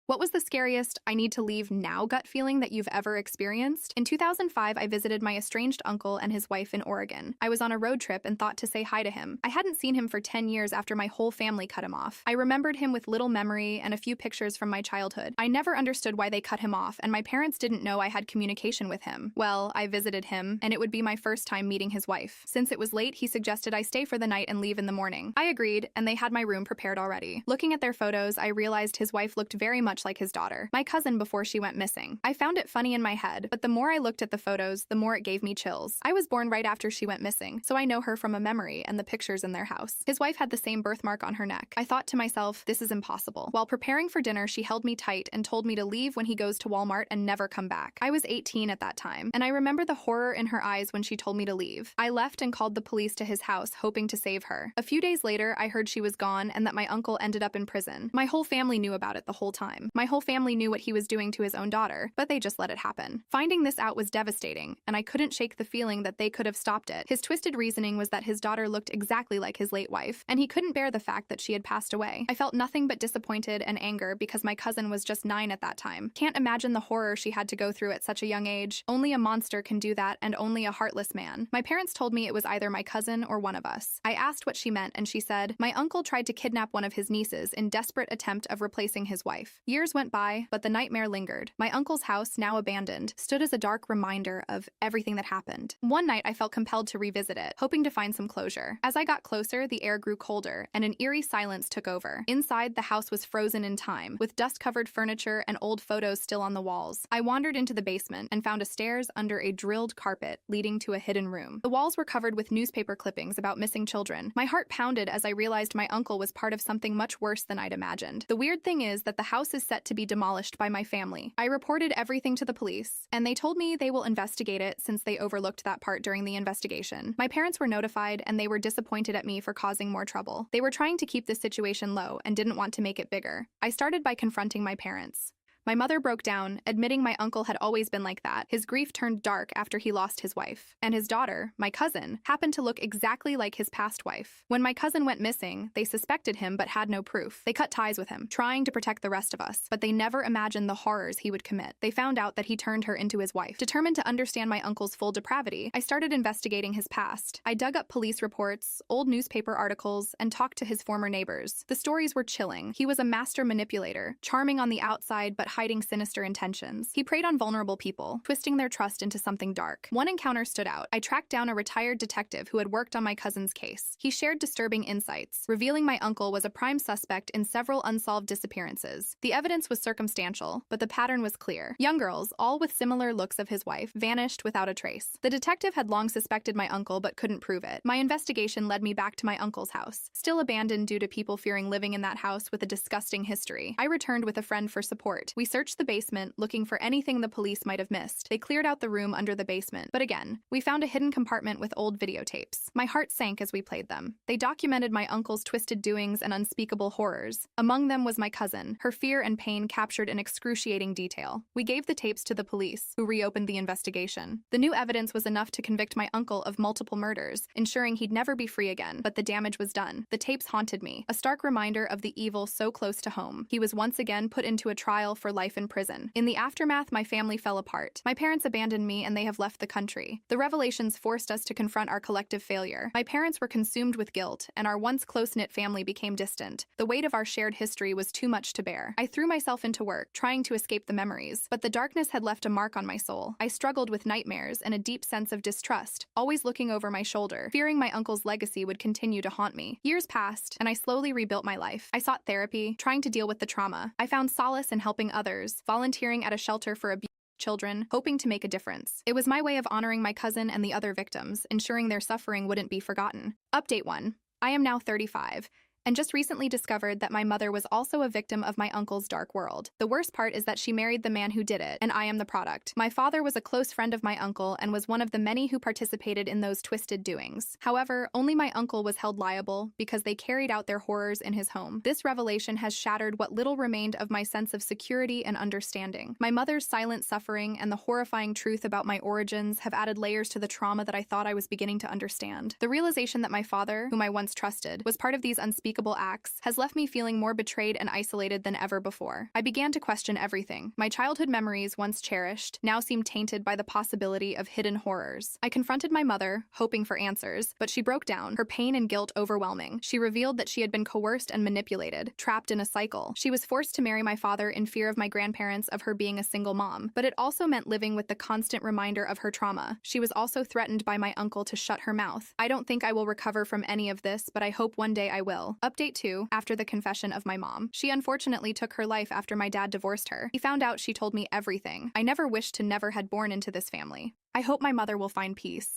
What was the scariest I need to leave now gut feeling that you've ever experienced? In 2005, I visited my estranged uncle and his wife in Oregon. I was on a road trip and thought to say hi to him. I hadn't seen him for 10 years after my whole family cut him off. I remembered him with little memory and a few pictures from my childhood. I never understood why they cut him off, and my parents didn't know I had communication with him. Well, I visited him, and it would be my first time meeting his wife. Since it was late, he suggested I stay for the night and leave in the morning. I agreed, and they had my room prepared already. Looking at their photos, I realized his wife looked very much like his daughter, my cousin before she went missing. I found it funny in my head, but the more I looked at the photos, the more it gave me chills. I was born right after she went missing, so I know her from a memory and the pictures in their house. His wife had the same birthmark on her neck. I thought to myself, this is impossible. While preparing for dinner, she held me tight and told me to leave when he goes to Walmart and never come back. I was 18 at that time, and I remember the horror in her eyes when she told me to leave. I left and called the police to his house, hoping to save her. A few days later, I heard she was gone and that my uncle ended up in prison. My whole family knew about it the whole time. My whole family knew what he was doing to his own daughter, but they just let it happen. Finding this out was devastating, and I couldn't shake the feeling that they could have stopped it. His twisted reasoning was that his daughter looked exactly like his late wife, and he couldn't bear the fact that she had passed away. I felt nothing but disappointed and anger because my cousin was just 9 at that time. Can't imagine the horror she had to go through at such a young age. Only a monster can do that, and only a heartless man. My parents told me it was either my cousin or one of us. I asked what she meant, and she said, my uncle tried to kidnap one of his nieces in desperate attempt of replacing his wife. Years went by, but the nightmare lingered. My uncle's house, now abandoned, stood as a dark reminder of everything that happened. One night, I felt compelled to revisit it, hoping to find some closure. As I got closer, the air grew colder, and an eerie silence took over. Inside, the house was frozen in time, with dust-covered furniture and old photos still on the walls. I wandered into the basement and found a stairs under a drilled carpet leading to a hidden room. The walls were covered with newspaper clippings about missing children. My heart pounded as I realized my uncle was part of something much worse than I'd imagined. The weird thing is that the house is set to be demolished by my family. I reported everything to the police, and they told me they will investigate it since they overlooked that part during the investigation. My parents were notified, and they were disappointed at me for causing more trouble. They were trying to keep this situation low and didn't want to make it bigger. I started by confronting my parents. My mother broke down, admitting my uncle had always been like that. His grief turned dark after he lost his wife. And his daughter, my cousin, happened to look exactly like his past wife. When my cousin went missing, they suspected him but had no proof. They cut ties with him, trying to protect the rest of us, but they never imagined the horrors he would commit. They found out that he turned her into his wife. Determined to understand my uncle's full depravity, I started investigating his past. I dug up police reports, old newspaper articles, and talked to his former neighbors. The stories were chilling. He was a master manipulator, charming on the outside but hiding sinister intentions. He preyed on vulnerable people, twisting their trust into something dark. One encounter stood out. I tracked down a retired detective who had worked on my cousin's case. He shared disturbing insights, revealing my uncle was a prime suspect in several unsolved disappearances. The evidence was circumstantial, but the pattern was clear. Young girls, all with similar looks of his wife, vanished without a trace. The detective had long suspected my uncle but couldn't prove it. My investigation led me back to my uncle's house, still abandoned due to people fearing living in that house with a disgusting history. I returned with a friend for support. We searched the basement, looking for anything the police might have missed. They cleared out the room under the basement, but again, we found a hidden compartment with old videotapes. My heart sank as we played them. They documented my uncle's twisted doings and unspeakable horrors. Among them was my cousin, her fear and pain captured in excruciating detail. We gave the tapes to the police, who reopened the investigation. The new evidence was enough to convict my uncle of multiple murders, ensuring he'd never be free again, but the damage was done. The tapes haunted me, a stark reminder of the evil so close to home. He was once again put into a trial for life in prison. In the aftermath, my family fell apart. My parents abandoned me and they have left the country. The revelations forced us to confront our collective failure. My parents were consumed with guilt, and our once close-knit family became distant. The weight of our shared history was too much to bear. I threw myself into work, trying to escape the memories, but the darkness had left a mark on my soul. I struggled with nightmares and a deep sense of distrust, always looking over my shoulder, fearing my uncle's legacy would continue to haunt me. Years passed, and I slowly rebuilt my life. I sought therapy, trying to deal with the trauma. I found solace in helping others, volunteering at a shelter for abused children, hoping to make a difference. It was my way of honoring my cousin and the other victims, ensuring their suffering wouldn't be forgotten. Update 1. I am now 35. And just recently discovered that my mother was also a victim of my uncle's dark world. The worst part is that she married the man who did it, and I am the product. My father was a close friend of my uncle and was one of the many who participated in those twisted doings. However, only my uncle was held liable because they carried out their horrors in his home. This revelation has shattered what little remained of my sense of security and understanding. My mother's silent suffering and the horrifying truth about my origins have added layers to the trauma that I thought I was beginning to understand. The realization that my father, whom I once trusted, was part of these unspeakable unspeakable acts has left me feeling more betrayed and isolated than ever before. I began to question everything. My childhood memories, once cherished, now seemed tainted by the possibility of hidden horrors. I confronted my mother, hoping for answers, but she broke down, her pain and guilt overwhelming. She revealed that she had been coerced and manipulated, trapped in a cycle. She was forced to marry my father in fear of my grandparents of her being a single mom, but it also meant living with the constant reminder of her trauma. She was also threatened by my uncle to shut her mouth. I don't think I will recover from any of this, but I hope one day I will. Update 2. After the confession of my mom. She unfortunately took her life after my dad divorced her. He found out she told me everything. I never wished to never had born into this family. I hope my mother will find peace.